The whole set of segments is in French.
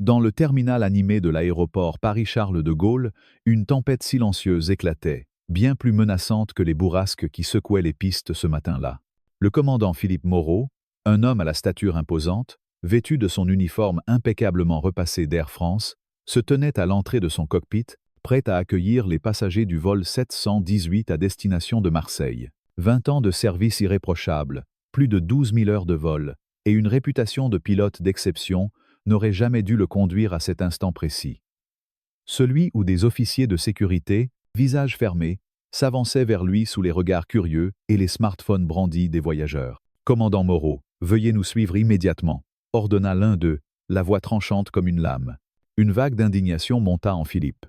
Dans le terminal animé de l'aéroport Paris-Charles de Gaulle, une tempête silencieuse éclatait, bien plus menaçante que les bourrasques qui secouaient les pistes ce matin-là. Le commandant Philippe Moreau, un homme à la stature imposante, vêtu de son uniforme impeccablement repassé d'Air France, se tenait à l'entrée de son cockpit, prêt à accueillir les passagers du vol 718 à destination de Marseille. 20 ans de service irréprochable, plus de 12 000 heures de vol, et une réputation de pilote d'exception n'auraient jamais dû le conduire à cet instant précis. Celui où des officiers de sécurité, visage fermé, s'avançaient vers lui sous les regards curieux et les smartphones brandis des voyageurs. « Commandant Moreau, veuillez nous suivre immédiatement », ordonna l'un d'eux, la voix tranchante comme une lame. Une vague d'indignation monta en Philippe.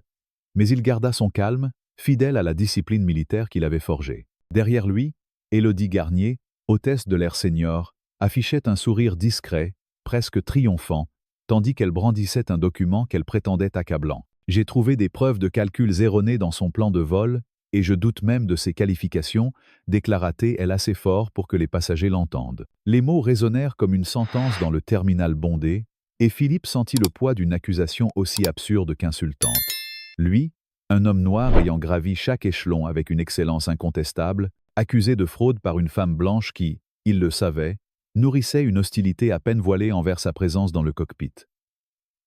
Mais il garda son calme, fidèle à la discipline militaire qu'il avait forgée. Derrière lui, Élodie Garnier, hôtesse de l'Air Senior, affichait un sourire discret, presque triomphant, tandis qu'elle brandissait un document qu'elle prétendait accablant. « J'ai trouvé des preuves de calculs erronés dans son plan de vol, et je doute même de ses qualifications », déclara-t-elle assez fort pour que les passagers l'entendent. Les mots résonnèrent comme une sentence dans le terminal bondé, et Philippe sentit le poids d'une accusation aussi absurde qu'insultante. Lui, un homme noir ayant gravi chaque échelon avec une excellence incontestable, accusé de fraude par une femme blanche qui, il le savait, nourrissait une hostilité à peine voilée envers sa présence dans le cockpit.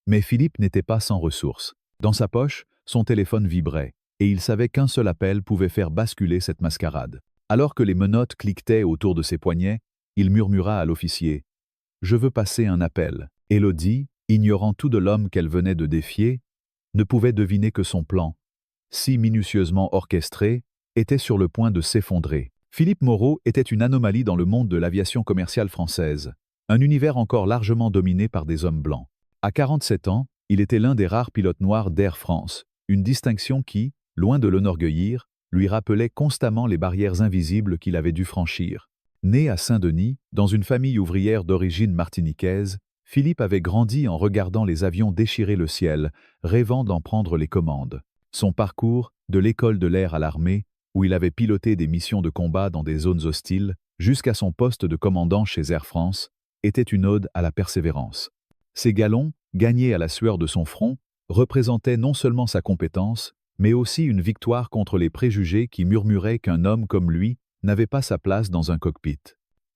Mais Philippe n'était pas sans ressources. Dans sa poche, son téléphone vibrait, et il savait qu'un seul appel pouvait faire basculer cette mascarade. Alors que les menottes cliquetaient autour de ses poignets, il murmura à l'officier « Je veux passer un appel ». Élodie, ignorant tout de l'homme qu'elle venait de défier, ne pouvait deviner que son plan, si minutieusement orchestré, était sur le point de s'effondrer. Philippe Moreau était une anomalie dans le monde de l'aviation commerciale française, un univers encore largement dominé par des hommes blancs. À 47 ans, il était l'un des rares pilotes noirs d'Air France, une distinction qui, loin de l'enorgueillir, lui rappelait constamment les barrières invisibles qu'il avait dû franchir. Né à Saint-Denis, dans une famille ouvrière d'origine martiniquaise, Philippe avait grandi en regardant les avions déchirer le ciel, rêvant d'en prendre les commandes. Son parcours, de l'école de l'air à l'armée, où il avait piloté des missions de combat dans des zones hostiles, jusqu'à son poste de commandant chez Air France, était une ode à la persévérance. Ses galons, gagnés à la sueur de son front, représentaient non seulement sa compétence, mais aussi une victoire contre les préjugés qui murmuraient qu'un homme comme lui n'avait pas sa place dans un cockpit.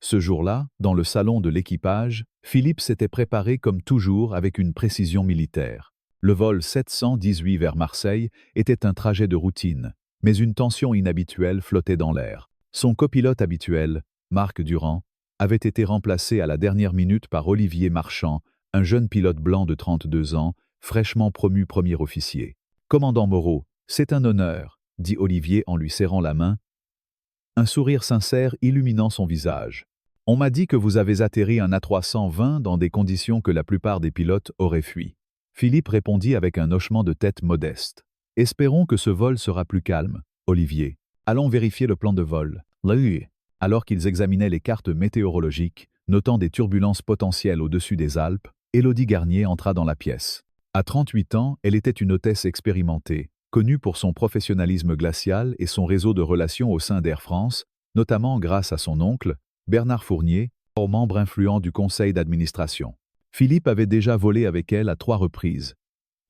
Ce jour-là, dans le salon de l'équipage, Philippe s'était préparé comme toujours avec une précision militaire. Le vol 718 vers Marseille était un trajet de routine, mais une tension inhabituelle flottait dans l'air. Son copilote habituel, Marc Durand, avait été remplacé à la dernière minute par Olivier Marchand, un jeune pilote blanc de 32 ans, fraîchement promu premier officier. « Commandant Moreau, c'est un honneur », dit Olivier en lui serrant la main, un sourire sincère illuminant son visage. « On m'a dit que vous avez atterri un A320 dans des conditions que la plupart des pilotes auraient fui. » Philippe répondit avec un hochement de tête modeste. « Espérons que ce vol sera plus calme, Olivier. Allons vérifier le plan de vol. » Alors qu'ils examinaient les cartes météorologiques, notant des turbulences potentielles au-dessus des Alpes, Élodie Garnier entra dans la pièce. À 38 ans, elle était une hôtesse expérimentée, connue pour son professionnalisme glacial et son réseau de relations au sein d'Air France, notamment grâce à son oncle, Bernard Fournier, membre influent du conseil d'administration. Philippe avait déjà volé avec elle à 3 reprises,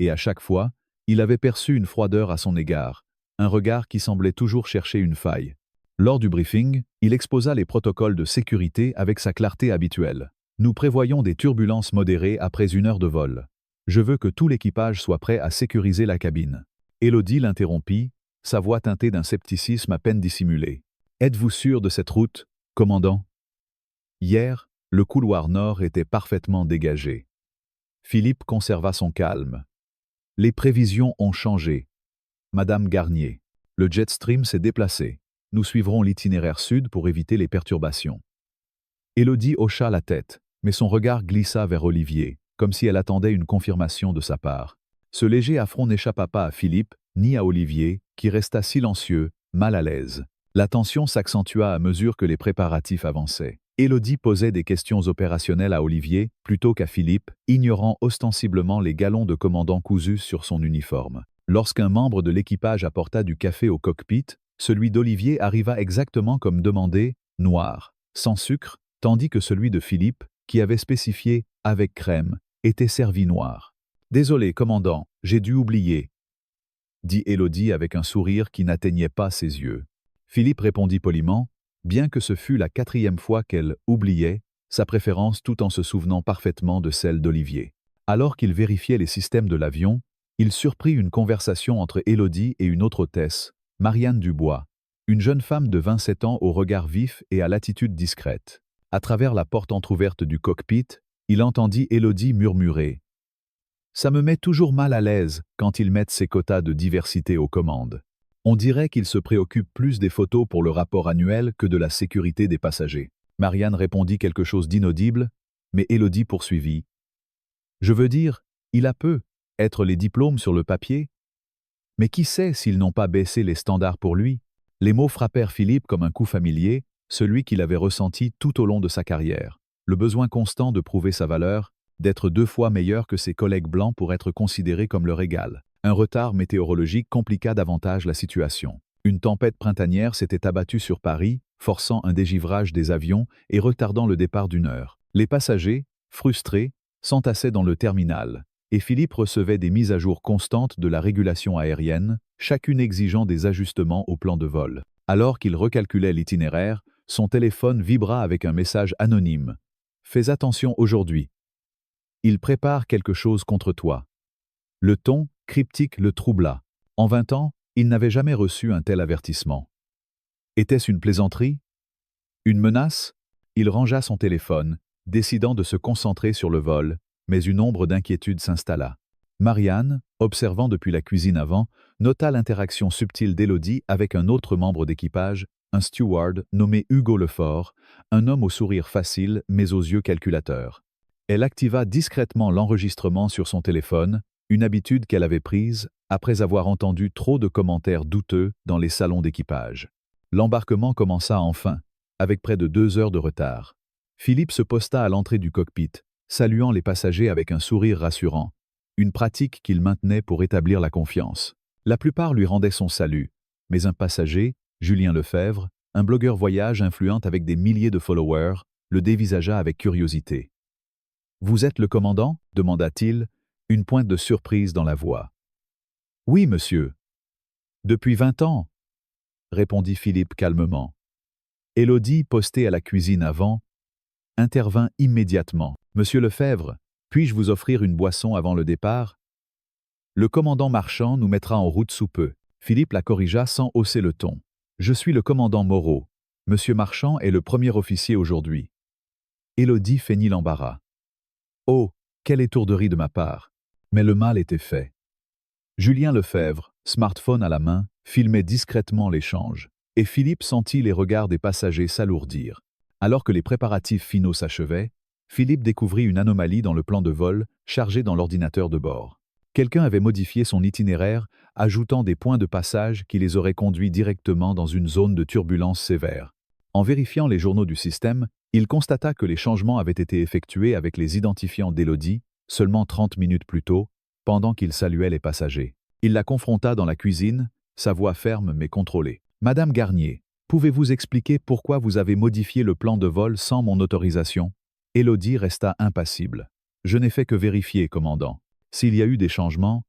et à chaque fois, il avait perçu une froideur à son égard, un regard qui semblait toujours chercher une faille. Lors du briefing, il exposa les protocoles de sécurité avec sa clarté habituelle. « Nous prévoyons des turbulences modérées après 1 heure de vol. Je veux que tout l'équipage soit prêt à sécuriser la cabine. » Élodie l'interrompit, sa voix teintée d'un scepticisme à peine dissimulé. « Êtes-vous sûr de cette route, commandant ?» Hier, le couloir nord était parfaitement dégagé. Philippe conserva son calme. « Les prévisions ont changé. Madame Garnier, le Jetstream s'est déplacé. Nous suivrons l'itinéraire sud pour éviter les perturbations. » Élodie hocha la tête, mais son regard glissa vers Olivier, comme si elle attendait une confirmation de sa part. Ce léger affront n'échappa pas à Philippe, ni à Olivier, qui resta silencieux, mal à l'aise. La tension s'accentua à mesure que les préparatifs avançaient. Élodie posait des questions opérationnelles à Olivier, plutôt qu'à Philippe, ignorant ostensiblement les galons de commandant cousus sur son uniforme. Lorsqu'un membre de l'équipage apporta du café au cockpit, celui d'Olivier arriva exactement comme demandé, noir, sans sucre, tandis que celui de Philippe, qui avait spécifié « avec crème », était servi noir. Désolé, commandant, j'ai dû oublier, dit Élodie avec un sourire qui n'atteignait pas ses yeux. Philippe répondit poliment, bien que ce fût la 4e fois qu'elle oubliait sa préférence tout en se souvenant parfaitement de celle d'Olivier. Alors qu'il vérifiait les systèmes de l'avion, il surprit une conversation entre Élodie et une autre hôtesse, Marianne Dubois, une jeune femme de 27 ans au regard vif et à l'attitude discrète. À travers la porte entr'ouverte du cockpit, il entendit Élodie murmurer « Ça me met toujours mal à l'aise quand ils mettent ces quotas de diversité aux commandes. On dirait qu'ils se préoccupent plus des photos pour le rapport annuel que de la sécurité des passagers. » Marianne répondit quelque chose d'inaudible, mais Élodie poursuivit « Je veux dire, il a peu être les diplômes sur le papier. Mais qui sait s'ils n'ont pas baissé les standards pour lui ?» Les mots frappèrent Philippe comme un coup familier, celui qu'il avait ressenti tout au long de sa carrière. Le besoin constant de prouver sa valeur, d'être 2 fois meilleur que ses collègues blancs pour être considéré comme leur égal. Un retard météorologique compliqua davantage la situation. Une tempête printanière s'était abattue sur Paris, forçant un dégivrage des avions et retardant le départ d'1 heure. Les passagers, frustrés, s'entassaient dans le terminal, et Philippe recevait des mises à jour constantes de la régulation aérienne, chacune exigeant des ajustements au plan de vol. Alors qu'il recalculait l'itinéraire, son téléphone vibra avec un message anonyme. « Fais attention aujourd'hui. Il prépare quelque chose contre toi. » Le ton cryptique le troubla. En 20 ans, il n'avait jamais reçu un tel avertissement. Était-ce une plaisanterie? Une menace? Il rangea son téléphone, décidant de se concentrer sur le vol, mais une ombre d'inquiétude s'installa. Marianne, observant depuis la cuisine avant, nota l'interaction subtile d'Élodie avec un autre membre d'équipage, un steward nommé Hugo Lefort, un homme au sourire facile mais aux yeux calculateurs. Elle activa discrètement l'enregistrement sur son téléphone, une habitude qu'elle avait prise après avoir entendu trop de commentaires douteux dans les salons d'équipage. L'embarquement commença enfin, avec près de 2 heures de retard. Philippe se posta à l'entrée du cockpit, saluant les passagers avec un sourire rassurant, une pratique qu'il maintenait pour établir la confiance. La plupart lui rendaient son salut, mais un passager, Julien Lefebvre, un blogueur voyage influent avec des milliers de followers, le dévisagea avec curiosité. « Vous êtes le commandant » demanda-t-il, une pointe de surprise dans la voix. « Oui, monsieur. »« Depuis 20 ans » répondit Philippe calmement. Élodie, postée à la cuisine avant, intervint immédiatement. « Monsieur Lefebvre, puis-je vous offrir une boisson avant le départ? Le commandant Marchand nous mettra en route sous peu. » Philippe la corrigea sans hausser le ton. « Je suis le commandant Moreau. Monsieur Marchand est le premier officier aujourd'hui. » Élodie feignit l'embarras. « Oh, quelle étourderie de ma part !» Mais le mal était fait. Julien Lefebvre, smartphone à la main, filmait discrètement l'échange, et Philippe sentit les regards des passagers s'alourdir. Alors que les préparatifs finaux s'achevaient, Philippe découvrit une anomalie dans le plan de vol chargé dans l'ordinateur de bord. Quelqu'un avait modifié son itinéraire, ajoutant des points de passage qui les auraient conduits directement dans une zone de turbulence sévère. En vérifiant les journaux du système, il constata que les changements avaient été effectués avec les identifiants d'Élodie, seulement 30 minutes plus tôt, pendant qu'il saluait les passagers. Il la confronta dans la cuisine, sa voix ferme mais contrôlée. « Madame Garnier, pouvez-vous expliquer pourquoi vous avez modifié le plan de vol sans mon autorisation ?» Élodie resta impassible. « Je n'ai fait que vérifier, commandant. S'il y a eu des changements,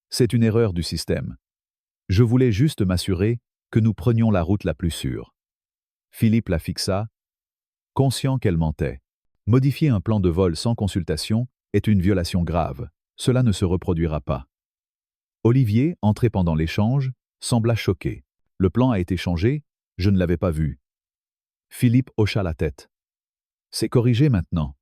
c'est une erreur du système. Je voulais juste m'assurer que nous prenions la route la plus sûre. » Philippe la fixa, conscient qu'elle mentait. Modifier un plan de vol sans consultation est une violation grave. Cela ne se reproduira pas. Olivier, entré pendant l'échange, sembla choqué. « Le plan a été changé, je ne l'avais pas vu. » Philippe hocha la tête. « C'est corrigé maintenant.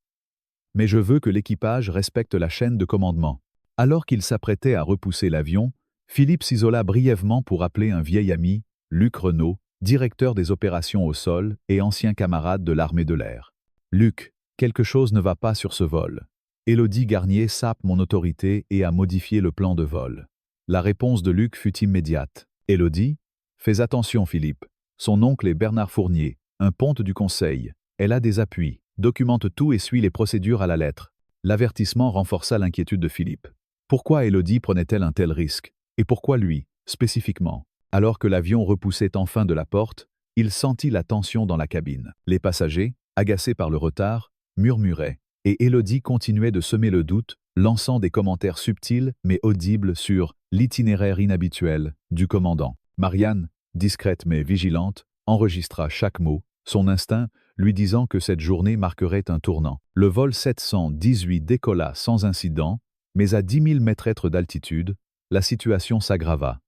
Mais je veux que l'équipage respecte la chaîne de commandement. » Alors qu'il s'apprêtait à repousser l'avion, Philippe s'isola brièvement pour appeler un vieil ami, Luc Renaud, directeur des opérations au sol et ancien camarade de l'armée de l'air. « Luc, quelque chose ne va pas sur ce vol. Élodie Garnier sape mon autorité et a modifié le plan de vol. » La réponse de Luc fut immédiate. « Élodie? Fais attention, Philippe. Son oncle est Bernard Fournier, un ponte du conseil. Elle a des appuis, documente tout et suit les procédures à la lettre. » L'avertissement renforça l'inquiétude de Philippe. Pourquoi Élodie prenait-elle un tel risque? Et pourquoi lui, spécifiquement? Alors que l'avion repoussait enfin de la porte, il sentit la tension dans la cabine. Les passagers, agacés par le retard, murmuraient, et Élodie continuait de semer le doute, lançant des commentaires subtils mais audibles sur l'itinéraire inhabituel du commandant. Marianne, discrète mais vigilante, enregistra chaque mot, son instinct lui disant que cette journée marquerait un tournant. Le vol 718 décolla sans incident, mais à 10 000 mètres d'altitude, la situation s'aggrava.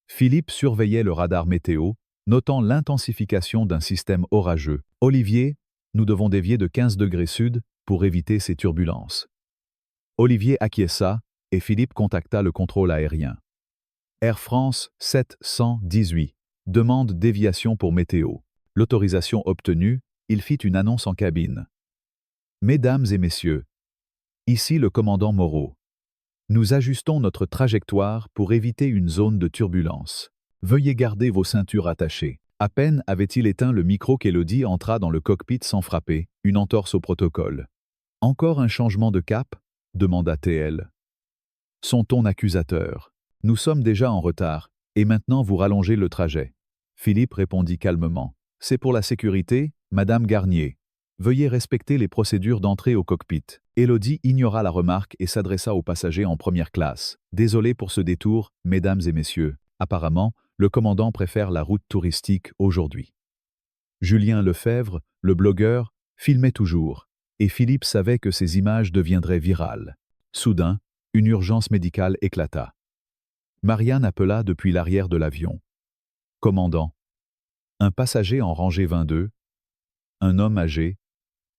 Philippe surveillait le radar météo, notant l'intensification d'un système orageux. « Olivier, nous devons dévier de 15 degrés sud pour éviter ces turbulences. » Olivier acquiesça et Philippe contacta le contrôle aérien. Air France 718 demande déviation pour météo. L'autorisation obtenue, il fit une annonce en cabine. « Mesdames et messieurs, ici le commandant Moreau. Nous ajustons notre trajectoire pour éviter une zone de turbulence. Veuillez garder vos ceintures attachées. » À peine avait-il éteint le micro qu'Élodie entra dans le cockpit sans frapper, une entorse au protocole. « Encore un changement de cap ?» demanda-t-elle. Son ton accusateur. « Nous sommes déjà en retard, et maintenant vous rallongez le trajet. » Philippe répondit calmement. « C'est pour la sécurité, Madame Garnier. Veuillez respecter les procédures d'entrée au cockpit. » Élodie ignora la remarque et s'adressa aux passagers en première classe. « Désolé pour ce détour, mesdames et messieurs. Apparemment, le commandant préfère la route touristique aujourd'hui. » Julien Lefebvre, le blogueur, filmait toujours, et Philippe savait que ces images deviendraient virales. Soudain, une urgence médicale éclata. Marianne appela depuis l'arrière de l'avion. « Commandant, un passager en rangée 22, un homme âgé,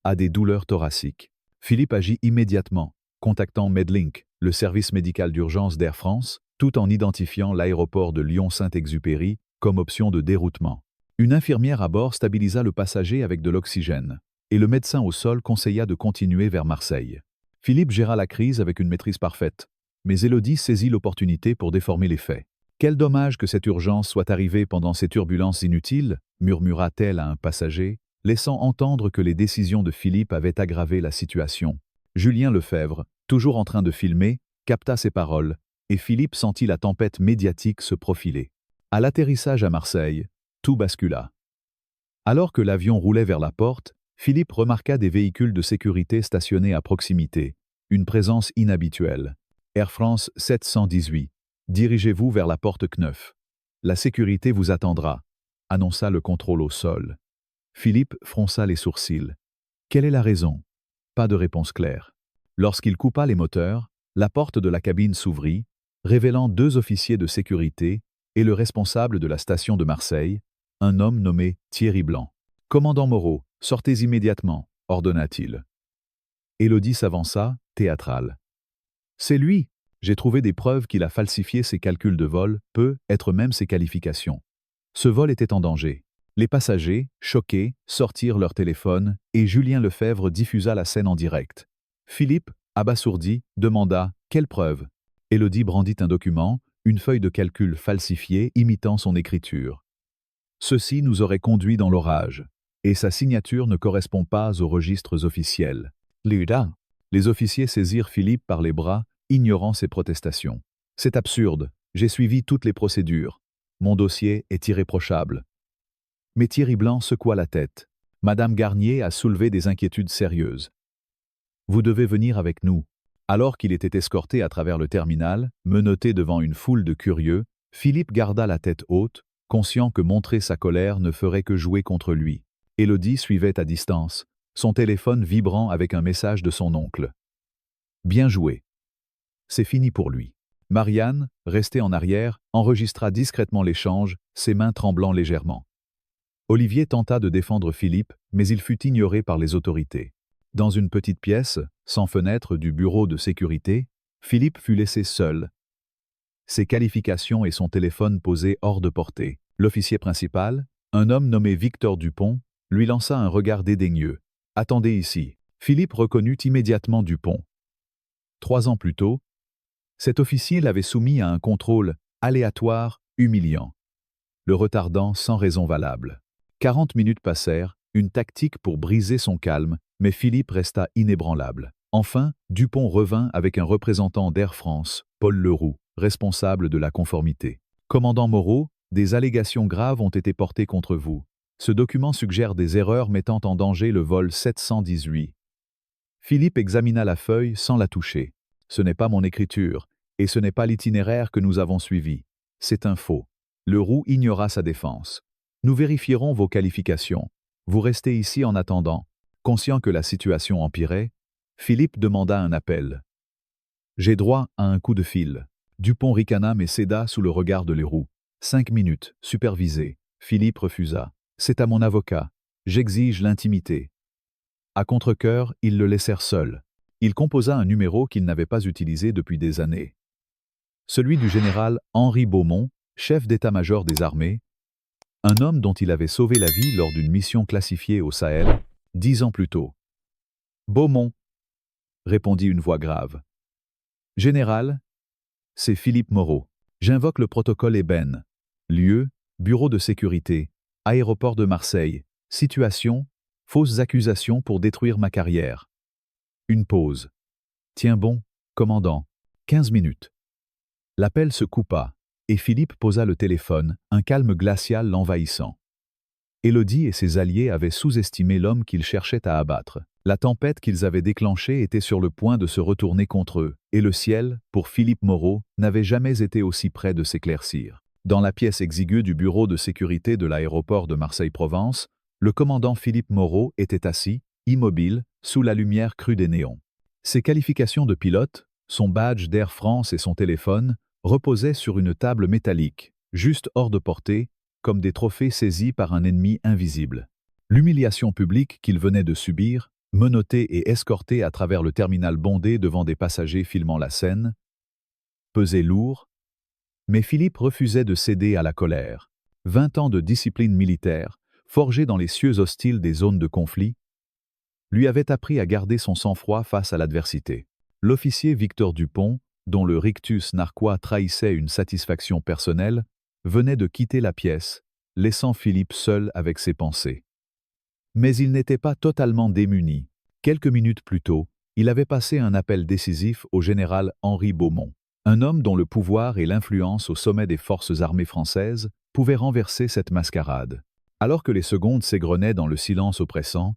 a des douleurs thoraciques. » Philippe agit immédiatement, contactant Medlink, le service médical d'urgence d'Air France, tout en identifiant l'aéroport de Lyon-Saint-Exupéry comme option de déroutement. Une infirmière à bord stabilisa le passager avec de l'oxygène, et le médecin au sol conseilla de continuer vers Marseille. Philippe géra la crise avec une maîtrise parfaite, mais Élodie saisit l'opportunité pour déformer les faits. « Quel dommage que cette urgence soit arrivée pendant ces turbulences inutiles » murmura-t-elle à un passager, laissant entendre que les décisions de Philippe avaient aggravé la situation. Julien Lefebvre, toujours en train de filmer, capta ces paroles, et Philippe sentit la tempête médiatique se profiler. À l'atterrissage à Marseille, tout bascula. Alors que l'avion roulait vers la porte, Philippe remarqua des véhicules de sécurité stationnés à proximité, une présence inhabituelle. « Air France 718, dirigez-vous vers la porte Kneuf. La sécurité vous attendra », annonça le contrôle au sol. Philippe fronça les sourcils. Quelle est la raison? Pas de réponse claire. Lorsqu'il coupa les moteurs, la porte de la cabine s'ouvrit, révélant 2 officiers de sécurité et le responsable de la station de Marseille, un homme nommé Thierry Blanc. « Commandant Moreau, sortez immédiatement », ordonna-t-il. Élodie s'avança, théâtrale. « C'est lui. J'ai trouvé des preuves qu'il a falsifié ses calculs de vol, peut être même ses qualifications. Ce vol était en danger. » Les passagers, choqués, sortirent leur téléphone et Julien Lefebvre diffusa la scène en direct. Philippe, abasourdi, demanda « Quelle preuve ?» Élodie brandit un document, une feuille de calcul falsifiée imitant son écriture. Ceci nous aurait conduit dans l'orage, et sa signature ne correspond pas aux registres officiels. Luda. Les officiers saisirent Philippe par les bras, ignorant ses protestations. « C'est absurde, j'ai suivi toutes les procédures. Mon dossier est irréprochable. » Mais Thierry Blanc secoua la tête. Madame Garnier a soulevé des inquiétudes sérieuses. « Vous devez venir avec nous. » Alors qu'il était escorté à travers le terminal, menotté devant une foule de curieux, Philippe garda la tête haute, conscient que montrer sa colère ne ferait que jouer contre lui. Élodie suivait à distance, son téléphone vibrant avec un message de son oncle. « Bien joué. » C'est fini pour lui. Marianne, restée en arrière, enregistra discrètement l'échange, ses mains tremblant légèrement. Olivier tenta de défendre Philippe, mais il fut ignoré par les autorités. Dans une petite pièce, sans fenêtre du bureau de sécurité, Philippe fut laissé seul. Ses qualifications et son téléphone posés hors de portée. L'officier principal, un homme nommé Victor Dupont, lui lança un regard dédaigneux. « Attendez ici. » Philippe reconnut immédiatement Dupont. 3 ans plus tôt, cet officier l'avait soumis à un contrôle aléatoire, humiliant, le retardant sans raison valable. 40 minutes passèrent, une tactique pour briser son calme, mais Philippe resta inébranlable. Enfin, Dupont revint avec un représentant d'Air France, Paul Leroux, responsable de la conformité. « Commandant Moreau, des allégations graves ont été portées contre vous. Ce document suggère des erreurs mettant en danger le vol 718. » Philippe examina la feuille sans la toucher. Ce n'est pas mon écriture, et ce n'est pas l'itinéraire que nous avons suivi. C'est un faux. Leroux ignora sa défense. Nous vérifierons vos qualifications. Vous restez ici en attendant. Conscient que la situation empirait, Philippe demanda un appel. J'ai droit à un coup de fil. Dupont ricana mais céda sous le regard de Leroux. 5 minutes, supervisé. Philippe refusa. C'est à mon avocat. J'exige l'intimité. À contre-cœur, ils le laissèrent seul. Il composa un numéro qu'il n'avait pas utilisé depuis des années. Celui du général Henri Beaumont, chef d'état-major des armées, un homme dont il avait sauvé la vie lors d'une mission classifiée au Sahel, 10 ans plus tôt. Beaumont, répondit une voix grave. Général, c'est Philippe Moreau. J'invoque le protocole ébène. Lieu, bureau de sécurité, aéroport de Marseille. Situation, fausses accusations pour détruire ma carrière. Une pause. Tiens bon, commandant. 15 minutes. L'appel se coupa, et Philippe posa le téléphone, un calme glacial l'envahissant. Élodie et ses alliés avaient sous-estimé l'homme qu'ils cherchaient à abattre. La tempête qu'ils avaient déclenchée était sur le point de se retourner contre eux, et le ciel, pour Philippe Moreau, n'avait jamais été aussi près de s'éclaircir. Dans la pièce exiguë du bureau de sécurité de l'aéroport de Marseille-Provence, le commandant Philippe Moreau était assis, immobile, sous la lumière crue des néons. Ses qualifications de pilote, son badge d'Air France et son téléphone reposaient sur une table métallique, juste hors de portée, comme des trophées saisis par un ennemi invisible. L'humiliation publique qu'il venait de subir, menotté et escorté à travers le terminal bondé devant des passagers filmant la scène, pesait lourd, mais Philippe refusait de céder à la colère. 20 ans de discipline militaire, forgée dans les cieux hostiles des zones de conflit, lui avait appris à garder son sang-froid face à l'adversité. L'officier Victor Dupont, dont le rictus narquois trahissait une satisfaction personnelle, venait de quitter la pièce, laissant Philippe seul avec ses pensées. Mais il n'était pas totalement démuni. Quelques minutes plus tôt, il avait passé un appel décisif au général Henri Beaumont, un homme dont le pouvoir et l'influence au sommet des forces armées françaises pouvaient renverser cette mascarade. Alors que les secondes s'égrenaient dans le silence oppressant,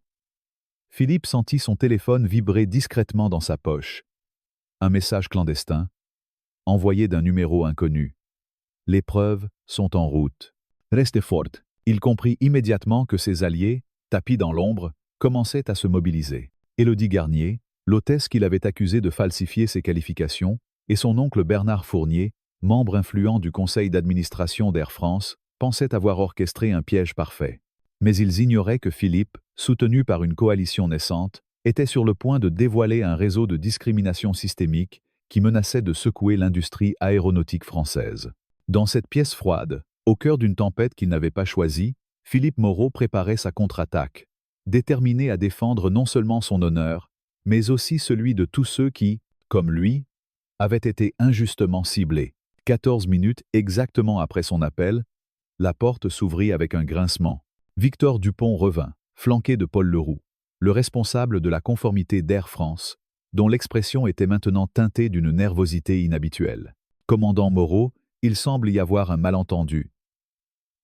Philippe sentit son téléphone vibrer discrètement dans sa poche. Un message clandestin, envoyé d'un numéro inconnu. Les preuves sont en route. Restez forte. Il comprit immédiatement que ses alliés, tapis dans l'ombre, commençaient à se mobiliser. Élodie Garnier, l'hôtesse qu'il avait accusée de falsifier ses qualifications, et son oncle Bernard Fournier, membre influent du conseil d'administration d'Air France, pensaient avoir orchestré un piège parfait. Mais ils ignoraient que Philippe, soutenu par une coalition naissante, était sur le point de dévoiler un réseau de discrimination systémique qui menaçait de secouer l'industrie aéronautique française. Dans cette pièce froide, au cœur d'une tempête qu'il n'avait pas choisie, Philippe Moreau préparait sa contre-attaque, déterminé à défendre non seulement son honneur, mais aussi celui de tous ceux qui, comme lui, avaient été injustement ciblés. 14 minutes exactement après son appel, la porte s'ouvrit avec un grincement. Victor Dupont revint, flanqué de Paul Leroux, le responsable de la conformité d'Air France, dont l'expression était maintenant teintée d'une nervosité inhabituelle. « Commandant Moreau, il semble y avoir un malentendu »,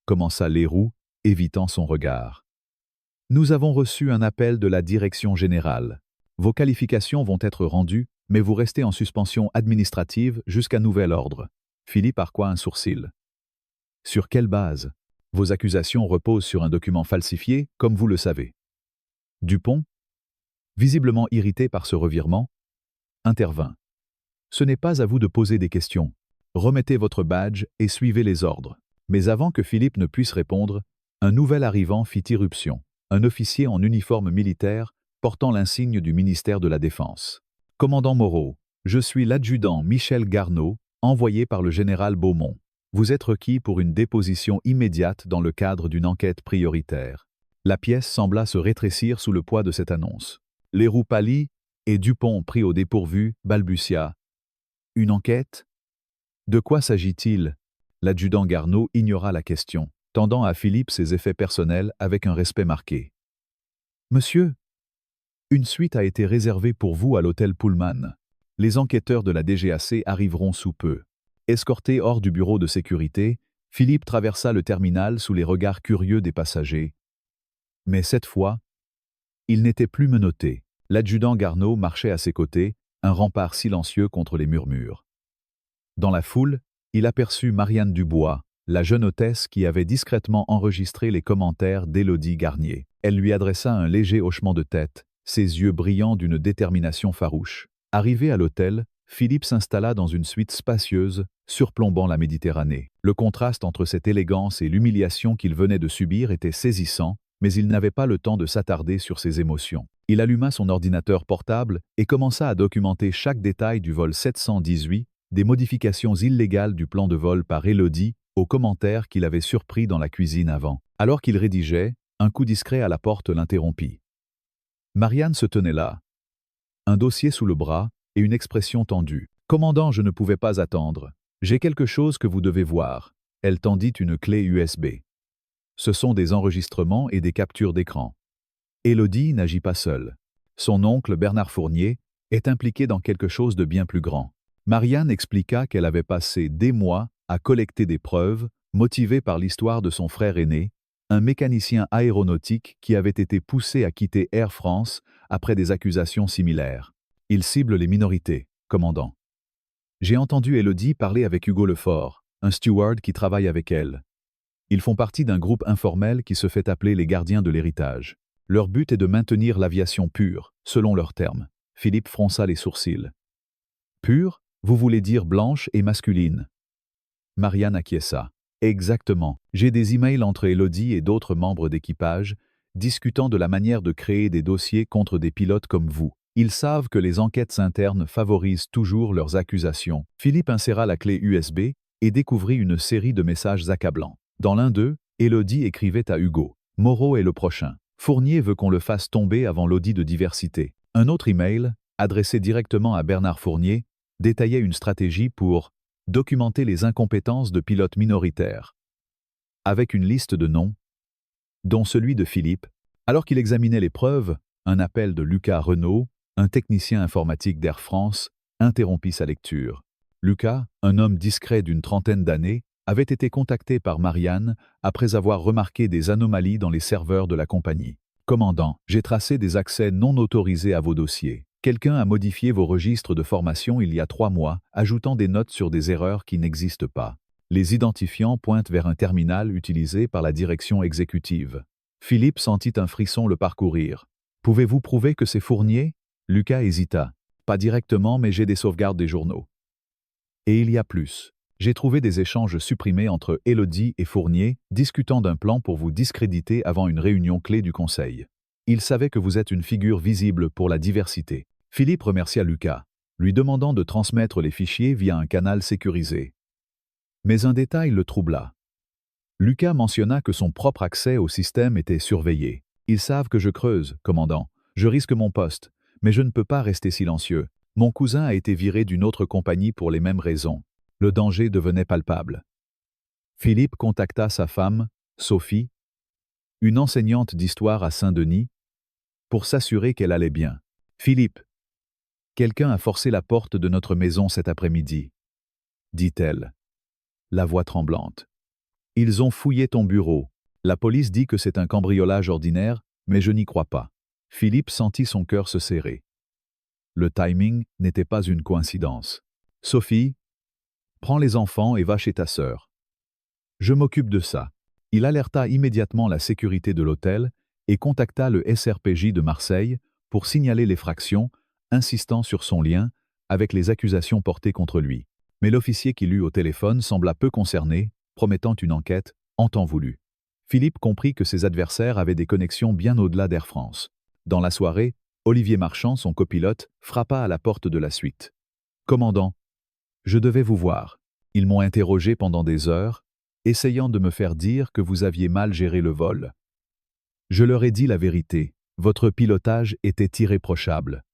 commença Leroux, évitant son regard. « Nous avons reçu un appel de la direction générale. Vos qualifications vont être rendues, mais vous restez en suspension administrative jusqu'à nouvel ordre. » Philippe arqua un sourcil. « Sur quelle base ? Vos accusations reposent sur un document falsifié, comme vous le savez. » Dupont, visiblement irrité par ce revirement, intervint. « Ce n'est pas à vous de poser des questions. Remettez votre badge et suivez les ordres. » Mais avant que Philippe ne puisse répondre, un nouvel arrivant fit irruption, un officier en uniforme militaire portant l'insigne du ministère de la Défense. « Commandant Moreau, je suis l'adjudant Michel Garneau, envoyé par le général Beaumont. Vous êtes requis pour une déposition immédiate dans le cadre d'une enquête prioritaire. » La pièce sembla se rétrécir sous le poids de cette annonce. Leroux pâlit, et Dupont, pris au dépourvu, balbutia. « Une enquête ? De quoi s'agit-il » L'adjudant Garneau ignora la question, tendant à Philippe ses effets personnels avec un respect marqué. « Monsieur, une suite a été réservée pour vous à l'hôtel Pullman. Les enquêteurs de la DGAC arriveront sous peu. » Escorté hors du bureau de sécurité, Philippe traversa le terminal sous les regards curieux des passagers. Mais cette fois, il n'était plus menotté. L'adjudant Garneau marchait à ses côtés, un rempart silencieux contre les murmures. Dans la foule, il aperçut Marianne Dubois, la jeune hôtesse qui avait discrètement enregistré les commentaires d'Élodie Garnier. Elle lui adressa un léger hochement de tête, ses yeux brillants d'une détermination farouche. Arrivé à l'hôtel, Philippe s'installa dans une suite spacieuse, surplombant la Méditerranée. Le contraste entre cette élégance et l'humiliation qu'il venait de subir était saisissant, mais il n'avait pas le temps de s'attarder sur ses émotions. Il alluma son ordinateur portable et commença à documenter chaque détail du vol 718, des modifications illégales du plan de vol par Élodie, aux commentaires qu'il avait surpris dans la cuisine avant. Alors qu'il rédigeait, un coup discret à la porte l'interrompit. Marianne se tenait là, un dossier sous le bras et une expression tendue. « Commandant, je ne pouvais pas attendre. J'ai quelque chose que vous devez voir. » Elle tendit une clé USB. Ce sont des enregistrements et des captures d'écran. Élodie n'agit pas seule. Son oncle Bernard Fournier est impliqué dans quelque chose de bien plus grand. Marianne expliqua qu'elle avait passé des mois à collecter des preuves, motivée par l'histoire de son frère aîné, un mécanicien aéronautique qui avait été poussé à quitter Air France après des accusations similaires. Il cible les minorités, commandant. J'ai entendu Élodie parler avec Hugo Lefort, un steward qui travaille avec elle. Ils font partie d'un groupe informel qui se fait appeler les gardiens de l'héritage. Leur but est de maintenir l'aviation pure, selon leurs termes. Philippe fronça les sourcils. Pure, vous voulez dire blanche et masculine. Marianne acquiesça. Exactement. J'ai des emails entre Élodie et d'autres membres d'équipage, discutant de la manière de créer des dossiers contre des pilotes comme vous. Ils savent que les enquêtes internes favorisent toujours leurs accusations. Philippe inséra la clé USB et découvrit une série de messages accablants. Dans l'un d'eux, Élodie écrivait à Hugo. Moreau est le prochain. Fournier veut qu'on le fasse tomber avant l'audit de diversité. Un autre email, adressé directement à Bernard Fournier, détaillait une stratégie pour documenter les incompétences de pilotes minoritaires. Avec une liste de noms, dont celui de Philippe, alors qu'il examinait les preuves, un appel de Lucas Renaud, un technicien informatique d'Air France, interrompit sa lecture. Lucas, un homme discret d'une trentaine d'années, avait été contacté par Marianne après avoir remarqué des anomalies dans les serveurs de la compagnie. « Commandant, j'ai tracé des accès non autorisés à vos dossiers. Quelqu'un a modifié vos registres de formation il y a 3 mois, ajoutant des notes sur des erreurs qui n'existent pas. Les identifiants pointent vers un terminal utilisé par la direction exécutive. » Philippe sentit un frisson le parcourir. « Pouvez-vous prouver que c'est Fournier ?» Lucas hésita. « Pas directement, mais j'ai des sauvegardes des journaux. » Et il y a plus. J'ai trouvé des échanges supprimés entre Élodie et Fournier, discutant d'un plan pour vous discréditer avant une réunion clé du Conseil. Il savait que vous êtes une figure visible pour la diversité. Philippe remercia Lucas, lui demandant de transmettre les fichiers via un canal sécurisé. Mais un détail le troubla. Lucas mentionna que son propre accès au système était surveillé. « Ils savent que je creuse, commandant. Je risque mon poste, mais je ne peux pas rester silencieux. Mon cousin a été viré d'une autre compagnie pour les mêmes raisons. » Le danger devenait palpable. Philippe contacta sa femme, Sophie, une enseignante d'histoire à Saint-Denis, pour s'assurer qu'elle allait bien. « Philippe, quelqu'un a forcé la porte de notre maison cet après-midi, » dit-elle, la voix tremblante. « Ils ont fouillé ton bureau. La police dit que c'est un cambriolage ordinaire, mais je n'y crois pas. » Philippe sentit son cœur se serrer. Le timing n'était pas une coïncidence. « Sophie, prends les enfants et va chez ta sœur. Je m'occupe de ça. » Il alerta immédiatement la sécurité de l'hôtel et contacta le SRPJ de Marseille pour signaler l'effraction, insistant sur son lien avec les accusations portées contre lui. Mais l'officier qui l'eut au téléphone sembla peu concerné, promettant une enquête en temps voulu. Philippe comprit que ses adversaires avaient des connexions bien au-delà d'Air France. Dans la soirée, Olivier Marchand, son copilote, frappa à la porte de la suite. « Commandant, je devais vous voir. Ils m'ont interrogé pendant des heures, essayant de me faire dire que vous aviez mal géré le vol. Je leur ai dit la vérité, votre pilotage était irréprochable.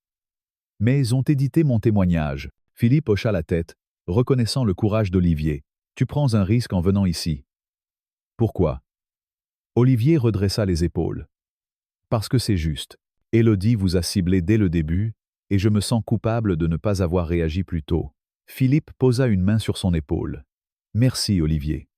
Mais ils ont édité mon témoignage. » Philippe hocha la tête, reconnaissant le courage d'Olivier. « Tu prends un risque en venant ici. » Pourquoi ? Olivier redressa les épaules. « Parce que c'est juste. Élodie vous a ciblé dès le début, et je me sens coupable de ne pas avoir réagi plus tôt. » Philippe posa une main sur son épaule. « Merci, Olivier.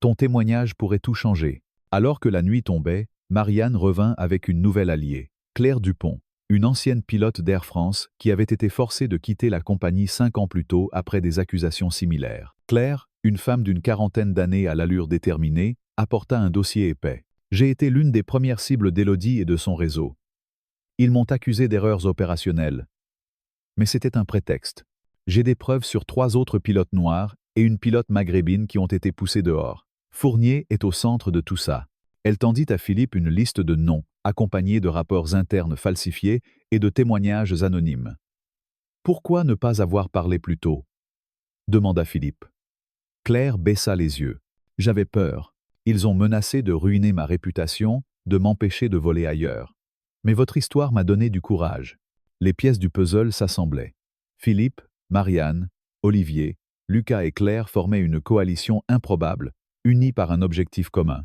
Ton témoignage pourrait tout changer. » Alors que la nuit tombait, Marianne revint avec une nouvelle alliée, Claire Dupont. une ancienne pilote d'Air France qui avait été forcée de quitter la compagnie 5 ans plus tôt après des accusations similaires. Claire, une femme d'une quarantaine d'années à l'allure déterminée, apporta un dossier épais. J'ai été l'une des premières cibles d'Élodie et de son réseau. Ils m'ont accusé d'erreurs opérationnelles. Mais c'était un prétexte. J'ai des preuves sur 3 autres pilotes noirs et une pilote maghrébine qui ont été poussés dehors. Fournier est au centre de tout ça. Elle tendit à Philippe une liste de noms, accompagnée de rapports internes falsifiés et de témoignages anonymes. « Pourquoi ne pas avoir parlé plus tôt ?» demanda Philippe. Claire baissa les yeux. « J'avais peur. Ils ont menacé de ruiner ma réputation, de m'empêcher de voler ailleurs. Mais votre histoire m'a donné du courage. » Les pièces du puzzle s'assemblaient. Philippe, Marianne, Olivier, Lucas et Claire formaient une coalition improbable, unie par un objectif commun.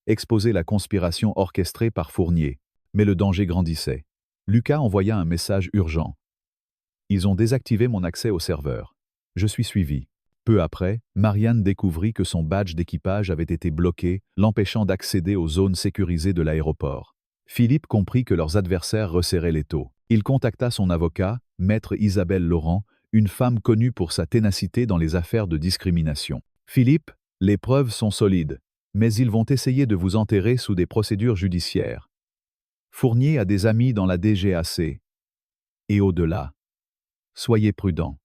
Exposer la conspiration orchestrée par Fournier. Mais le danger grandissait. Lucas envoya un message urgent. « Ils ont désactivé mon accès au serveur. Je suis suivi. » Peu après, Marianne découvrit que son badge d'équipage avait été bloqué, l'empêchant d'accéder aux zones sécurisées de l'aéroport. Philippe comprit que leurs adversaires resserraient l'étau. Il contacta son avocat, maître Isabelle Laurent, une femme connue pour sa ténacité dans les affaires de discrimination. « Philippe, les preuves sont solides, mais ils vont essayer de vous enterrer sous des procédures judiciaires. Fournier a des amis dans la DGAC. Et au-delà. Soyez prudents. »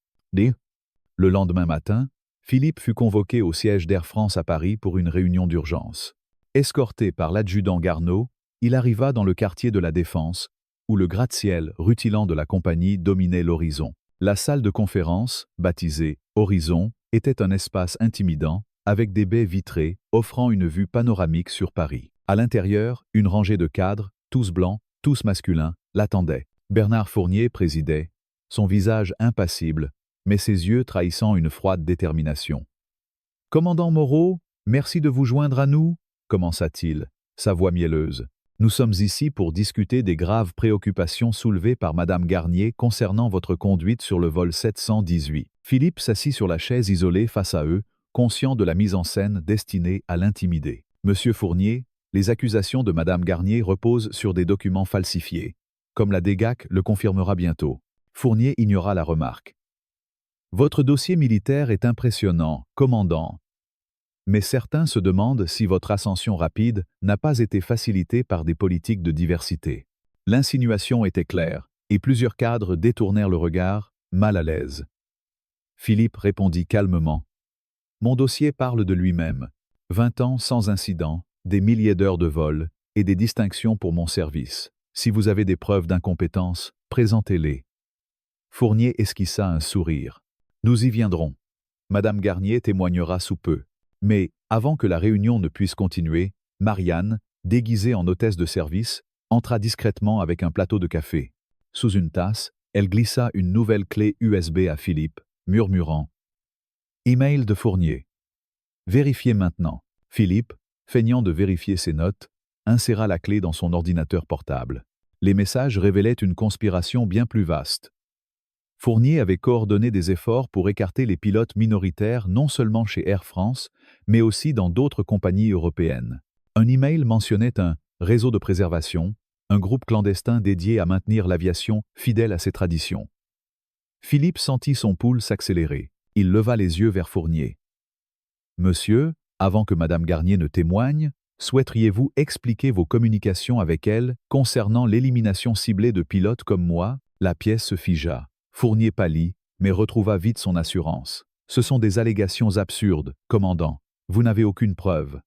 Le lendemain matin, Philippe fut convoqué au siège d'Air France à Paris pour une réunion d'urgence. Escorté par l'adjudant Garneau, il arriva dans le quartier de la Défense, où le gratte-ciel rutilant de la compagnie dominait l'horizon. La salle de conférence, baptisée « Horizon », était un espace intimidant, avec des baies vitrées offrant une vue panoramique sur Paris. À l'intérieur, une rangée de cadres, tous blancs, tous masculins, l'attendait. Bernard Fournier présidait, son visage impassible, mais ses yeux trahissant une froide détermination. « Commandant Moreau, merci de vous joindre à nous, » commença-t-il, sa voix mielleuse. « Nous sommes ici pour discuter des graves préoccupations soulevées par Madame Garnier concernant votre conduite sur le vol 718. » Philippe s'assit sur la chaise isolée face à eux, conscient de la mise en scène destinée à l'intimider. « Monsieur Fournier, les accusations de Madame Garnier reposent sur des documents falsifiés. Comme la DGAC le confirmera bientôt. » Fournier ignora la remarque. « Votre dossier militaire est impressionnant, commandant. Mais certains se demandent si votre ascension rapide n'a pas été facilitée par des politiques de diversité. » L'insinuation était claire, et plusieurs cadres détournèrent le regard, mal à l'aise. Philippe répondit calmement. « Mon dossier parle de lui-même. 20 ans sans incident, des milliers d'heures de vol et des distinctions pour mon service. Si vous avez des preuves d'incompétence, présentez-les. » Fournier esquissa un sourire. « Nous y viendrons. Madame Garnier témoignera sous peu. » Mais, avant que la réunion ne puisse continuer, Marianne, déguisée en hôtesse de service, entra discrètement avec un plateau de café. Sous une tasse, elle glissa une nouvelle clé USB à Philippe, murmurant « Email de Fournier. Vérifiez maintenant. » Philippe, feignant de vérifier ses notes, inséra la clé dans son ordinateur portable. Les messages révélaient une conspiration bien plus vaste. Fournier avait coordonné des efforts pour écarter les pilotes minoritaires non seulement chez Air France, mais aussi dans d'autres compagnies européennes. Un email mentionnait un « réseau de préservation », un groupe clandestin dédié à maintenir l'aviation fidèle à ses traditions. Philippe sentit son pouls s'accélérer. Il leva les yeux vers Fournier. « Monsieur, avant que Madame Garnier ne témoigne, souhaiteriez-vous expliquer vos communications avec elle concernant l'élimination ciblée de pilotes comme moi ?» La pièce se figea. Fournier pâlit, mais retrouva vite son assurance. « Ce sont des allégations absurdes, commandant. Vous n'avez aucune preuve. »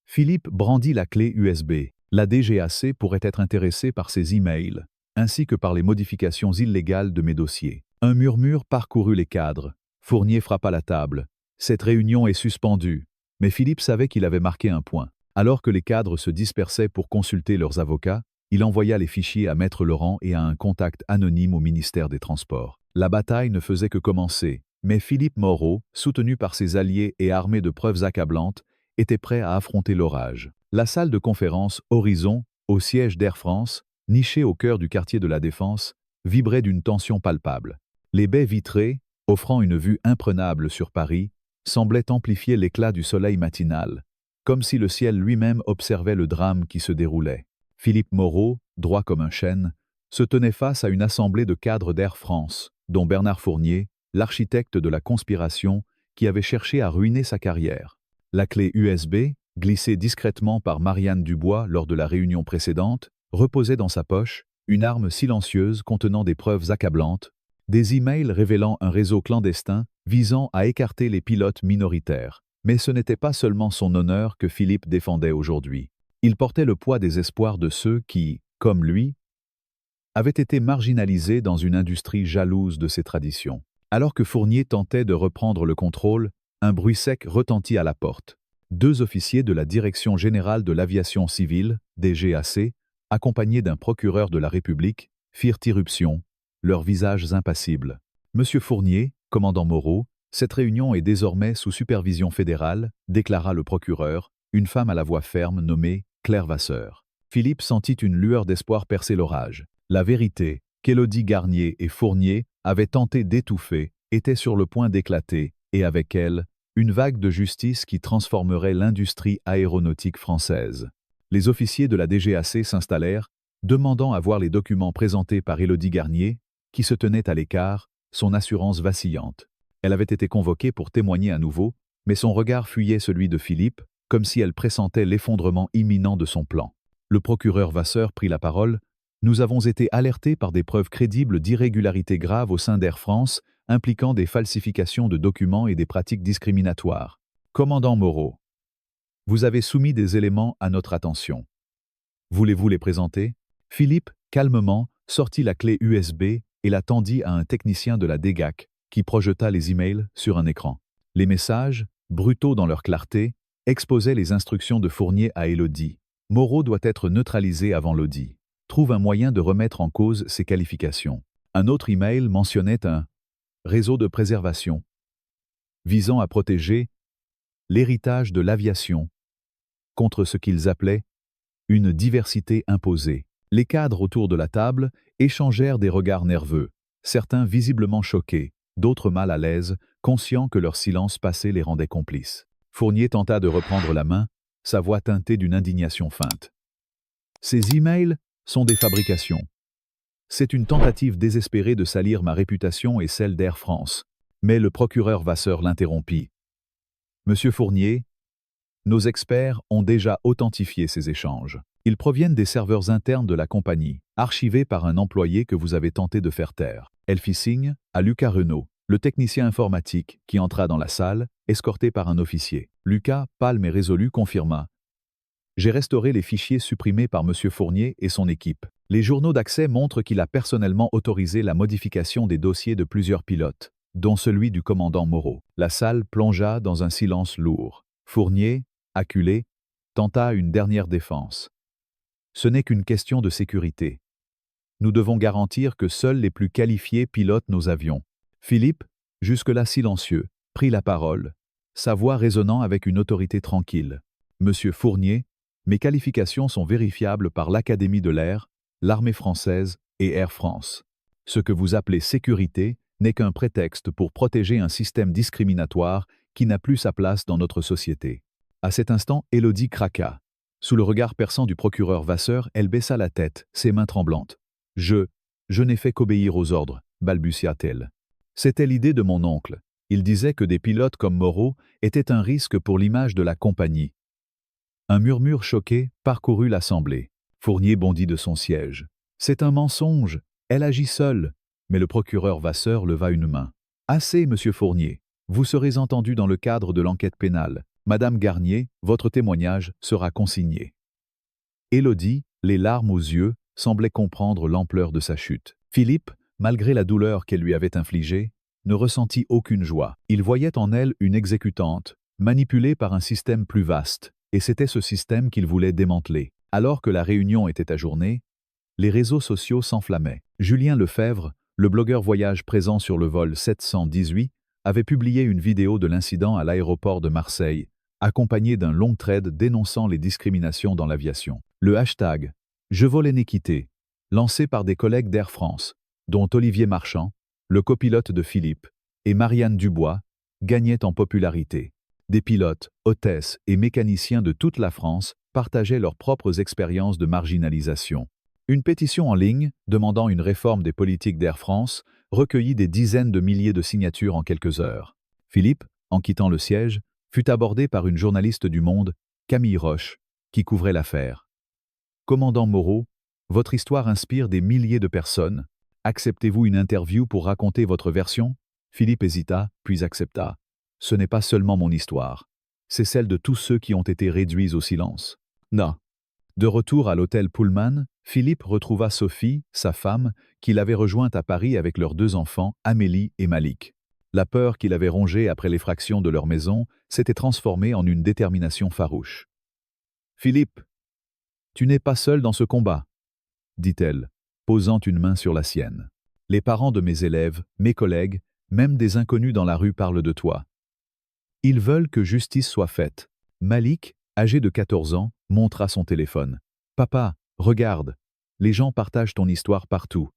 Philippe brandit la clé USB. La DGAC pourrait être intéressée par ces emails, ainsi que par les modifications illégales de mes dossiers. Un murmure parcourut les cadres. Fournier frappa la table. « Cette réunion est suspendue. » Mais Philippe savait qu'il avait marqué un point. Alors que les cadres se dispersaient pour consulter leurs avocats, il envoya les fichiers à Maître Laurent et à un contact anonyme au ministère des Transports. La bataille ne faisait que commencer, mais Philippe Moreau, soutenu par ses alliés et armé de preuves accablantes, était prêt à affronter l'orage. La salle de conférence Horizon, au siège d'Air France, nichée au cœur du quartier de la Défense, vibrait d'une tension palpable. Les baies vitrées, offrant une vue imprenable sur Paris, semblaient amplifier l'éclat du soleil matinal, comme si le ciel lui-même observait le drame qui se déroulait. Philippe Moreau, droit comme un chêne, se tenait face à une assemblée de cadres d'Air France, dont Bernard Fournier, l'architecte de la conspiration qui avait cherché à ruiner sa carrière. La clé USB, glissée discrètement par Marianne Dubois lors de la réunion précédente, reposait dans sa poche, une arme silencieuse contenant des preuves accablantes, des emails révélant un réseau clandestin visant à écarter les pilotes minoritaires. Mais ce n'était pas seulement son honneur que Philippe défendait aujourd'hui. Il portait le poids des espoirs de ceux qui, comme lui, avaient été marginalisés dans une industrie jalouse de ses traditions. Alors que Fournier tentait de reprendre le contrôle, un bruit sec retentit à la porte. 2 officiers de la Direction générale de l'aviation civile, DGAC, accompagnés d'un procureur de la République, firent irruption, leurs visages impassibles. Monsieur Fournier, commandant Moreau, cette réunion est désormais sous supervision fédérale, déclara le procureur, une femme à la voix ferme nommée Claire Vasseur. Philippe sentit une lueur d'espoir percer l'orage. La vérité, qu'Élodie Garnier et Fournier avaient tenté d'étouffer, était sur le point d'éclater, et avec elle, une vague de justice qui transformerait l'industrie aéronautique française. Les officiers de la DGAC s'installèrent, demandant à voir les documents présentés par Élodie Garnier, qui se tenait à l'écart, son assurance vacillante. Elle avait été convoquée pour témoigner à nouveau, mais son regard fuyait celui de Philippe, comme si elle pressentait l'effondrement imminent de son plan. Le procureur Vasseur prit la parole. « Nous avons été alertés par des preuves crédibles d'irrégularités graves au sein d'Air France, impliquant des falsifications de documents et des pratiques discriminatoires. Commandant Moreau, vous avez soumis des éléments à notre attention. Voulez-vous les présenter ?» Philippe, calmement, sortit la clé USB et la tendit à un technicien de la DGAC, qui projeta les emails sur un écran. Les messages, brutaux dans leur clarté, exposaient les instructions de Fournier à Élodie. « Moreau doit être neutralisé avant l'audit. Trouve un moyen de remettre en cause ses qualifications. » Un autre email mentionnait un réseau de préservation visant à protéger l'héritage de l'aviation contre ce qu'ils appelaient une diversité imposée. Les cadres autour de la table échangèrent des regards nerveux, certains visiblement choqués, d'autres mal à l'aise, conscients que leur silence passé les rendait complices. Fournier tenta de reprendre la main, sa voix teintée d'une indignation feinte. « Ces emails sont des fabrications. C'est une tentative désespérée de salir ma réputation et celle d'Air France. » Mais le procureur Vasseur l'interrompit. « Monsieur Fournier, nos experts ont déjà authentifié ces échanges. Ils proviennent des serveurs internes de la compagnie, archivés par un employé que vous avez tenté de faire taire. » Elle fit signe à Lucas Renaud, le technicien informatique, qui entra dans la salle, escorté par un officier. Lucas, pâle mais résolu, confirma. « J'ai restauré les fichiers supprimés par Monsieur Fournier et son équipe. Les journaux d'accès montrent qu'il a personnellement autorisé la modification des dossiers de plusieurs pilotes, dont celui du commandant Moreau. » La salle plongea dans un silence lourd. Fournier, acculé, tenta une dernière défense. « Ce n'est qu'une question de sécurité. Nous devons garantir que seuls les plus qualifiés pilotent nos avions. » Philippe, jusque-là silencieux, prit la parole, sa voix résonnant avec une autorité tranquille. « Monsieur Fournier, mes qualifications sont vérifiables par l'Académie de l'air, l'armée française et Air France. Ce que vous appelez sécurité n'est qu'un prétexte pour protéger un système discriminatoire qui n'a plus sa place dans notre société. » À cet instant, Élodie craqua. Sous le regard perçant du procureur Vasseur, elle baissa la tête, ses mains tremblantes. « Je n'ai fait qu'obéir aux ordres, » balbutia-t-elle. « C'était l'idée de mon oncle. Il disait que des pilotes comme Moreau étaient un risque pour l'image de la compagnie. » Un murmure choqué parcourut l'assemblée. Fournier bondit de son siège. « C'est un mensonge, elle agit seule. » Mais le procureur Vasseur leva une main. « Assez, monsieur Fournier. Vous serez entendu dans le cadre de l'enquête pénale. Madame Garnier, votre témoignage sera consigné. » Élodie, les larmes aux yeux, semblait comprendre l'ampleur de sa chute. Philippe, malgré la douleur qu'elle lui avait infligée, ne ressentit aucune joie. Il voyait en elle une exécutante, manipulée par un système plus vaste, et c'était ce système qu'il voulait démanteler. Alors que la réunion était ajournée, les réseaux sociaux s'enflammaient. Julien Lefebvre, le blogueur voyage présent sur le vol 718, avait publié une vidéo de l'incident à l'aéroport de Marseille, accompagné d'un long thread dénonçant les discriminations dans l'aviation. Le hashtag « Je vole inéquité », lancé par des collègues d'Air France, dont Olivier Marchand, le copilote de Philippe, et Marianne Dubois, gagnait en popularité. Des pilotes, hôtesses et mécaniciens de toute la France partageaient leurs propres expériences de marginalisation. Une pétition en ligne, demandant une réforme des politiques d'Air France, recueillit des dizaines de milliers de signatures en quelques heures. Philippe, en quittant le siège, fut abordé par une journaliste du Monde, Camille Roche, qui couvrait l'affaire. Commandant Moreau, votre histoire inspire des milliers de personnes. Acceptez-vous une interview pour raconter votre version? Philippe hésita, puis accepta. Ce n'est pas seulement mon histoire. C'est celle de tous ceux qui ont été réduits au silence. Non. De retour à l'hôtel Pullman, Philippe retrouva Sophie, sa femme, qu'il avait rejointe à Paris avec leurs 2 enfants, Amélie et Malik. La peur qu'il avait rongée après l'effraction de leur maison s'était transformée en une détermination farouche. « Philippe, tu n'es pas seul dans ce combat, » dit-elle, posant une main sur la sienne. « Les parents de mes élèves, mes collègues, même des inconnus dans la rue parlent de toi. Ils veulent que justice soit faite. » Malik, âgé de 14 ans, montra son téléphone. « Papa, regarde, les gens partagent ton histoire partout. »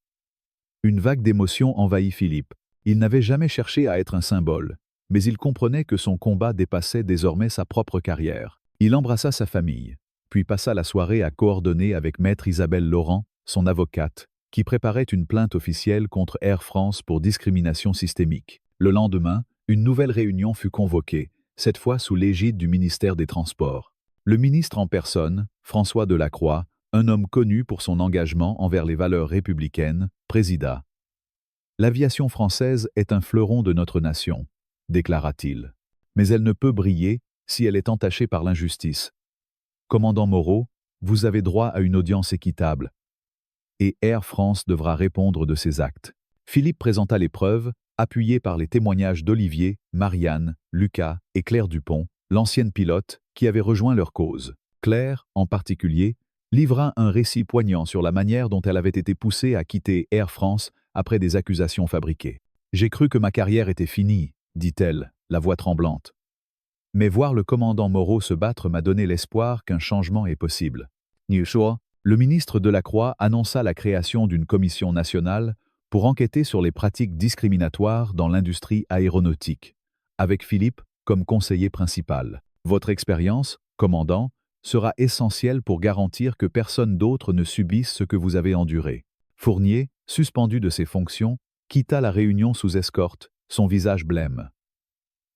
Une vague d'émotion envahit Philippe. Il n'avait jamais cherché à être un symbole, mais il comprenait que son combat dépassait désormais sa propre carrière. Il embrassa sa famille, puis passa la soirée à coordonner avec maître Isabelle Laurent, son avocate, qui préparait une plainte officielle contre Air France pour discrimination systémique. Le lendemain, une nouvelle réunion fut convoquée, cette fois sous l'égide du ministère des Transports. Le ministre en personne, François Delacroix, un homme connu pour son engagement envers les valeurs républicaines, présida. « L'aviation française est un fleuron de notre nation, » déclara-t-il. « Mais elle ne peut briller si elle est entachée par l'injustice. Commandant Moreau, vous avez droit à une audience équitable. Et Air France devra répondre de ses actes. » Philippe présenta les preuves, appuyé par les témoignages d'Olivier, Marianne, Lucas et Claire Dupont, l'ancienne pilote, qui avait rejoint leur cause. Claire, en particulier, livra un récit poignant sur la manière dont elle avait été poussée à quitter Air France après des accusations fabriquées. « J'ai cru que ma carrière était finie, » dit-elle, la voix tremblante. « Mais voir le commandant Moreau se battre m'a donné l'espoir qu'un changement est possible. » Le ministre Delacroix annonça la création d'une commission nationale pour enquêter sur les pratiques discriminatoires dans l'industrie aéronautique, avec Philippe comme conseiller principal. « Votre expérience, commandant, sera essentielle pour garantir que personne d'autre ne subisse ce que vous avez enduré. » Fournier, suspendu de ses fonctions, quitta la réunion sous escorte, son visage blême.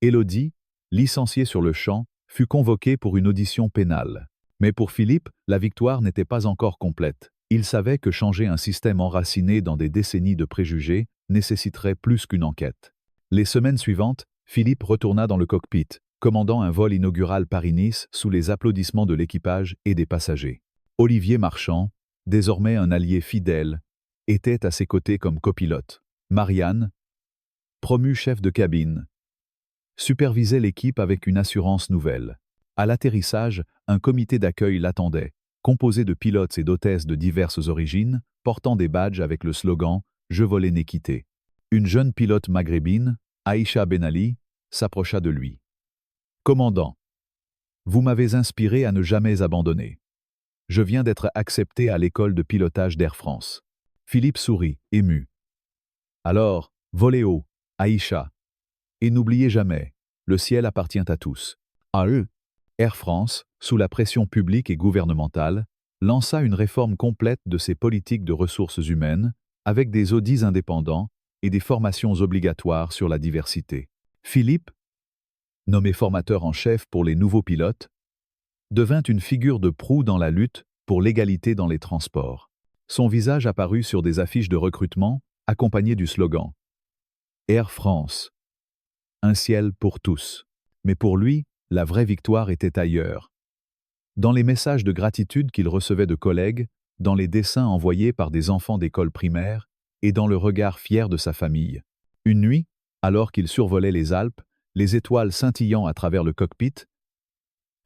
Élodie, licenciée sur le champ, fut convoquée pour une audition pénale. Mais pour Philippe, la victoire n'était pas encore complète. Il savait que changer un système enraciné dans des décennies de préjugés nécessiterait plus qu'une enquête. Les semaines suivantes, Philippe retourna dans le cockpit, commandant un vol inaugural Paris-Nice sous les applaudissements de l'équipage et des passagers. Olivier Marchand, désormais un allié fidèle, était à ses côtés comme copilote. Marianne, promue chef de cabine, supervisait l'équipe avec une assurance nouvelle. À l'atterrissage, un comité d'accueil l'attendait, composé de pilotes et d'hôtesses de diverses origines, portant des badges avec le slogan « Je volais n'ai quitté ». Une jeune pilote maghrébine, Aïcha Benali, s'approcha de lui. « Commandant, vous m'avez inspiré à ne jamais abandonner. Je viens d'être accepté à l'école de pilotage d'Air France. » Philippe sourit, ému. « Alors, volez haut, Aïcha. Et n'oubliez jamais, le ciel appartient à tous. » À eux. Air France, sous la pression publique et gouvernementale, lança une réforme complète de ses politiques de ressources humaines, avec des audits indépendants et des formations obligatoires sur la diversité. Philippe, nommé formateur en chef pour les nouveaux pilotes, devint une figure de proue dans la lutte pour l'égalité dans les transports. Son visage apparut sur des affiches de recrutement, accompagné du slogan « Air France, un ciel pour tous ». Mais pour lui, la vraie victoire était ailleurs. Dans les messages de gratitude qu'il recevait de collègues, dans les dessins envoyés par des enfants d'école primaire et dans le regard fier de sa famille. Une nuit, alors qu'il survolait les Alpes, les étoiles scintillant à travers le cockpit,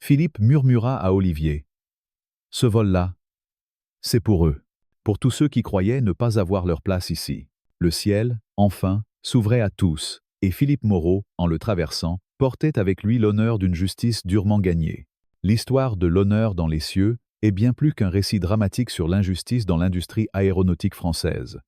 Philippe murmura à Olivier « Ce vol-là, c'est pour eux, pour tous ceux qui croyaient ne pas avoir leur place ici. » Le ciel, enfin, s'ouvrait à tous, et Philippe Moreau, en le traversant, portait avec lui l'honneur d'une justice durement gagnée. L'histoire de l'honneur dans les cieux est bien plus qu'un récit dramatique sur l'injustice dans l'industrie aéronautique française.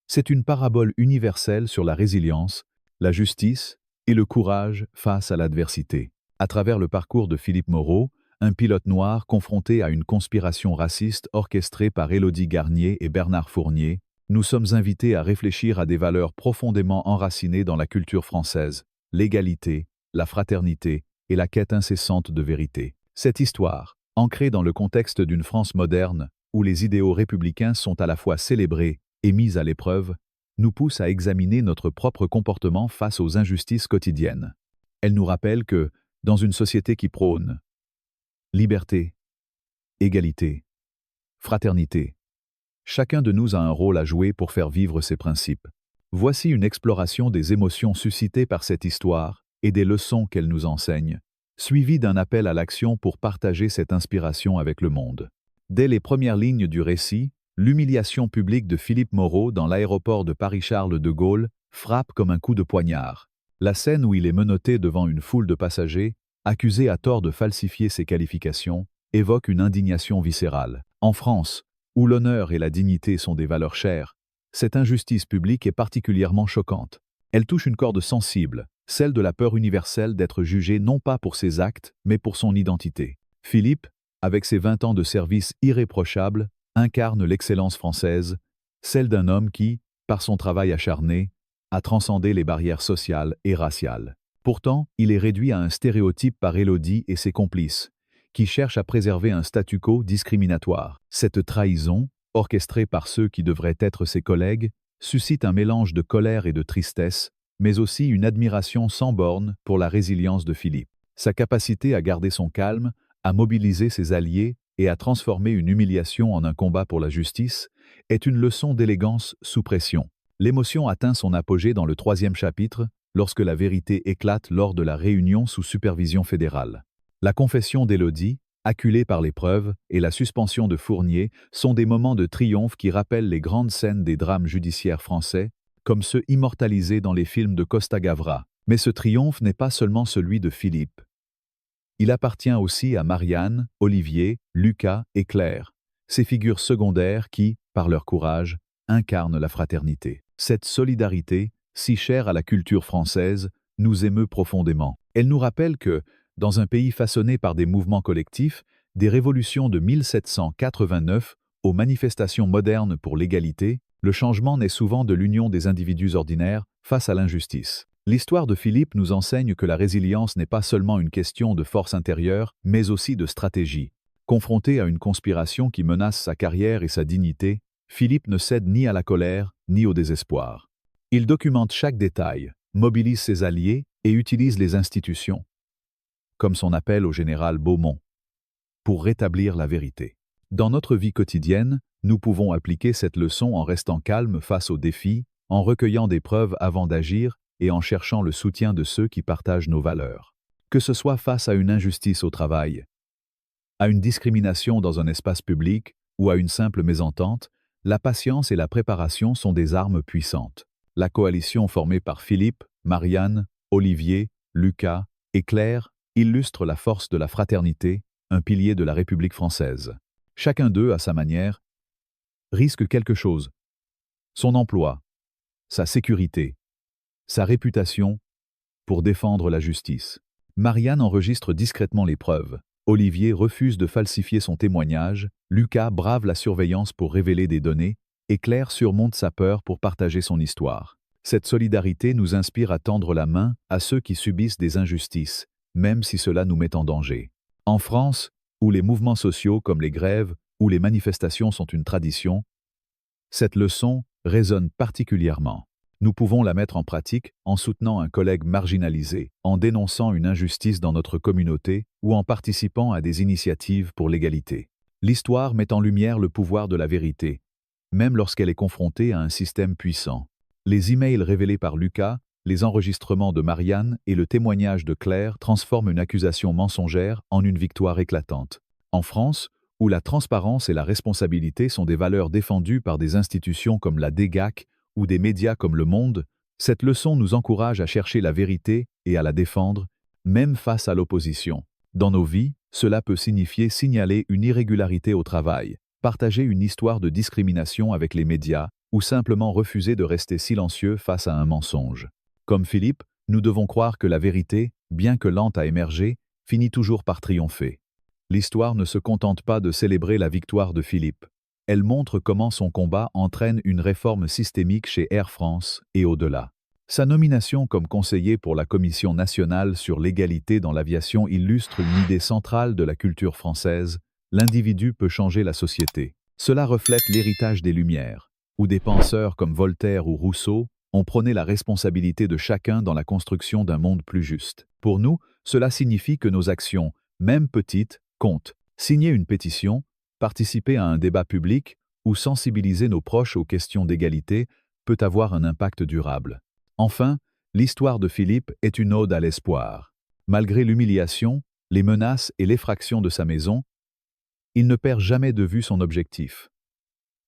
C'est une parabole universelle sur la résilience, la justice et le courage face à l'adversité. À travers le parcours de Philippe Moreau, un pilote noir confronté à une conspiration raciste orchestrée par Élodie Garnier et Bernard Fournier, nous sommes invités à réfléchir à des valeurs profondément enracinées dans la culture française, l'égalité, la fraternité et la quête incessante de vérité. Cette histoire, ancrée dans le contexte d'une France moderne, où les idéaux républicains sont à la fois célébrés et mis à l'épreuve, nous pousse à examiner notre propre comportement face aux injustices quotidiennes. Elle nous rappelle que, dans une société qui prône liberté, égalité, fraternité, chacun de nous a un rôle à jouer pour faire vivre ces principes. Voici une exploration des émotions suscitées par cette histoire et des leçons qu'elle nous enseigne, suivie d'un appel à l'action pour partager cette inspiration avec le monde. Dès les premières lignes du récit, l'humiliation publique de Philippe Moreau dans l'aéroport de Paris-Charles de Gaulle frappe comme un coup de poignard. La scène où il est menotté devant une foule de passagers, accusé à tort de falsifier ses qualifications, évoque une indignation viscérale. En France, où l'honneur et la dignité sont des valeurs chères, cette injustice publique est particulièrement choquante. Elle touche une corde sensible, celle de la peur universelle d'être jugé non pas pour ses actes, mais pour son identité. Philippe, avec ses 20 ans de service irréprochable, incarne l'excellence française, celle d'un homme qui, par son travail acharné, a transcendé les barrières sociales et raciales. Pourtant, il est réduit à un stéréotype par Élodie et ses complices, qui cherchent à préserver un statu quo discriminatoire. Cette trahison, orchestrée par ceux qui devraient être ses collègues, suscite un mélange de colère et de tristesse, mais aussi une admiration sans bornes pour la résilience de Philippe. Sa capacité à garder son calme, à mobiliser ses alliés et à transformer une humiliation en un combat pour la justice, est une leçon d'élégance sous pression. L'émotion atteint son apogée dans le 3e chapitre, lorsque la vérité éclate lors de la réunion sous supervision fédérale. La confession d'Élodie, acculée par les preuves, et la suspension de Fournier sont des moments de triomphe qui rappellent les grandes scènes des drames judiciaires français, comme ceux immortalisés dans les films de Costa Gavras. Mais ce triomphe n'est pas seulement celui de Philippe. Il appartient aussi à Marianne, Olivier, Lucas et Claire, ces figures secondaires qui, par leur courage, incarnent la fraternité. Cette solidarité, si chère à la culture française, nous émeut profondément. Elle nous rappelle que, dans un pays façonné par des mouvements collectifs, des révolutions de 1789 aux manifestations modernes pour l'égalité, le changement naît souvent de l'union des individus ordinaires face à l'injustice. L'histoire de Philippe nous enseigne que la résilience n'est pas seulement une question de force intérieure, mais aussi de stratégie. Confronté à une conspiration qui menace sa carrière et sa dignité, Philippe ne cède ni à la colère, ni au désespoir. Il documente chaque détail, mobilise ses alliés et utilise les institutions, comme son appel au général Beaumont, pour rétablir la vérité. Dans notre vie quotidienne, nous pouvons appliquer cette leçon en restant calmes face aux défis, en recueillant des preuves avant d'agir et en cherchant le soutien de ceux qui partagent nos valeurs. Que ce soit face à une injustice au travail, à une discrimination dans un espace public ou à une simple mésentente, la patience et la préparation sont des armes puissantes. La coalition formée par Philippe, Marianne, Olivier, Lucas et Claire illustre la force de la fraternité, un pilier de la République française. Chacun d'eux, à sa manière, risque quelque chose. Son emploi, sa sécurité, sa réputation, pour défendre la justice. Marianne enregistre discrètement les preuves. Olivier refuse de falsifier son témoignage, Lucas brave la surveillance pour révéler des données, et Claire surmonte sa peur pour partager son histoire. Cette solidarité nous inspire à tendre la main à ceux qui subissent des injustices, même si cela nous met en danger. En France, où les mouvements sociaux comme les grèves ou les manifestations sont une tradition, cette leçon résonne particulièrement. Nous pouvons la mettre en pratique en soutenant un collègue marginalisé, en dénonçant une injustice dans notre communauté ou en participant à des initiatives pour l'égalité. L'histoire met en lumière le pouvoir de la vérité, même lorsqu'elle est confrontée à un système puissant. Les emails révélés par Lucas, les enregistrements de Marianne et le témoignage de Claire transforment une accusation mensongère en une victoire éclatante. En France, où la transparence et la responsabilité sont des valeurs défendues par des institutions comme la DGAC ou des médias comme Le Monde, cette leçon nous encourage à chercher la vérité et à la défendre, même face à l'opposition. Dans nos vies, cela peut signifier signaler une irrégularité au travail, partager une histoire de discrimination avec les médias ou simplement refuser de rester silencieux face à un mensonge. Comme Philippe, nous devons croire que la vérité, bien que lente à émerger, finit toujours par triompher. l'histoire ne se contente pas de célébrer la victoire de Philippe. Elle montre comment son combat entraîne une réforme systémique chez Air France et au-delà. Sa nomination comme conseiller pour la Commission nationale sur l'égalité dans l'aviation illustre une idée centrale de la culture française: l'individu peut changer la société. Cela reflète l'héritage des Lumières, où des penseurs comme Voltaire ou Rousseau ont prôné la responsabilité de chacun dans la construction d'un monde plus juste. Pour nous, cela signifie que nos actions, même petites, comptent. Signer une pétition, participer à un débat public ou sensibiliser nos proches aux questions d'égalité peut avoir un impact durable. Enfin, l'histoire de Philippe est une ode à l'espoir. Malgré l'humiliation, les menaces et l'effraction de sa maison, il ne perd jamais de vue son objectif: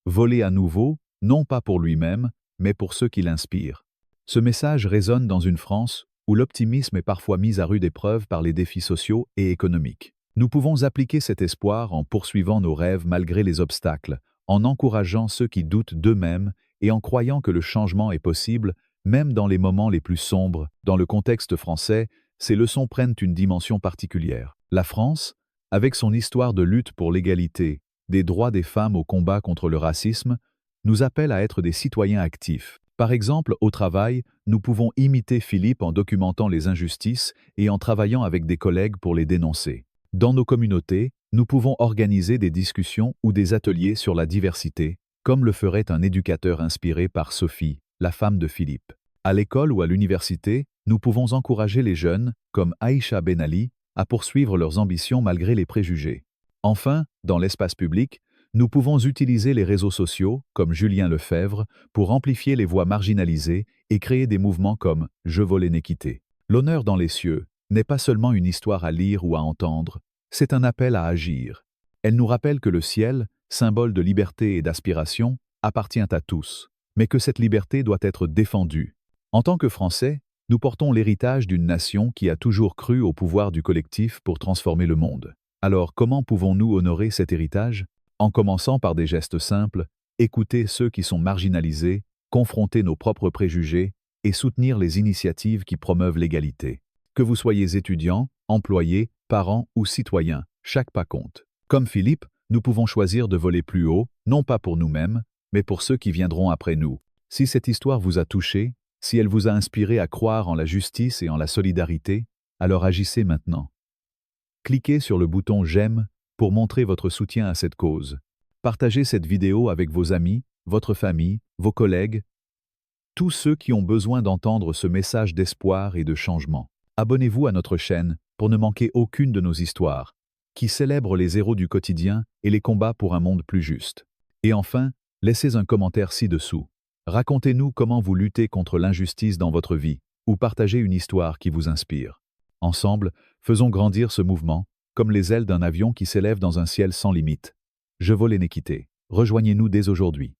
voler à nouveau, non pas pour lui-même, mais pour ceux qui l'inspirent. Ce message résonne dans une France où l'optimisme est parfois mis à rude épreuve par les défis sociaux et économiques. Nous pouvons appliquer cet espoir en poursuivant nos rêves malgré les obstacles, en encourageant ceux qui doutent d'eux-mêmes et en croyant que le changement est possible, même dans les moments les plus sombres. Dans le contexte français, ces leçons prennent une dimension particulière. La France, avec son histoire de lutte pour l'égalité, des droits des femmes au combat contre le racisme, nous appelle à être des citoyens actifs. Par exemple, au travail, nous pouvons imiter Philippe en documentant les injustices et en travaillant avec des collègues pour les dénoncer. Dans nos communautés, nous pouvons organiser des discussions ou des ateliers sur la diversité, comme le ferait un éducateur inspiré par Sophie, la femme de Philippe. À l'école ou à l'université, nous pouvons encourager les jeunes, comme Aïcha Ben Ali, à poursuivre leurs ambitions malgré les préjugés. Enfin, dans l'espace public, nous pouvons utiliser les réseaux sociaux, comme Julien Lefebvre, pour amplifier les voix marginalisées et créer des mouvements comme « Je vole l'équité ». L'honneur dans les cieux n'est pas seulement une histoire à lire ou à entendre, c'est un appel à agir. Elle nous rappelle que le ciel, symbole de liberté et d'aspiration, appartient à tous, mais que cette liberté doit être défendue. En tant que Français, nous portons l'héritage d'une nation qui a toujours cru au pouvoir du collectif pour transformer le monde. Alors, comment pouvons-nous honorer cet héritage? En commençant par des gestes simples: écouter ceux qui sont marginalisés, confronter nos propres préjugés et soutenir les initiatives qui promeuvent l'égalité. Que vous soyez étudiant, employé, parent ou citoyen, chaque pas compte. Comme Philippe, nous pouvons choisir de voler plus haut, non pas pour nous-mêmes, mais pour ceux qui viendront après nous. Si cette histoire vous a touché, si elle vous a inspiré à croire en la justice et en la solidarité, alors agissez maintenant. Cliquez sur le bouton « J'aime » pour montrer votre soutien à cette cause. Partagez cette vidéo avec vos amis, votre famille, vos collègues, tous ceux qui ont besoin d'entendre ce message d'espoir et de changement. Abonnez-vous à notre chaîne pour ne manquer aucune de nos histoires, qui célèbrent les héros du quotidien et les combats pour un monde plus juste. Et enfin, laissez un commentaire ci-dessous. Racontez-nous comment vous luttez contre l'injustice dans votre vie, ou partagez une histoire qui vous inspire. Ensemble, faisons grandir ce mouvement, comme les ailes d'un avion qui s'élève dans un ciel sans limite. Je vole l'équité. Rejoignez-nous dès aujourd'hui.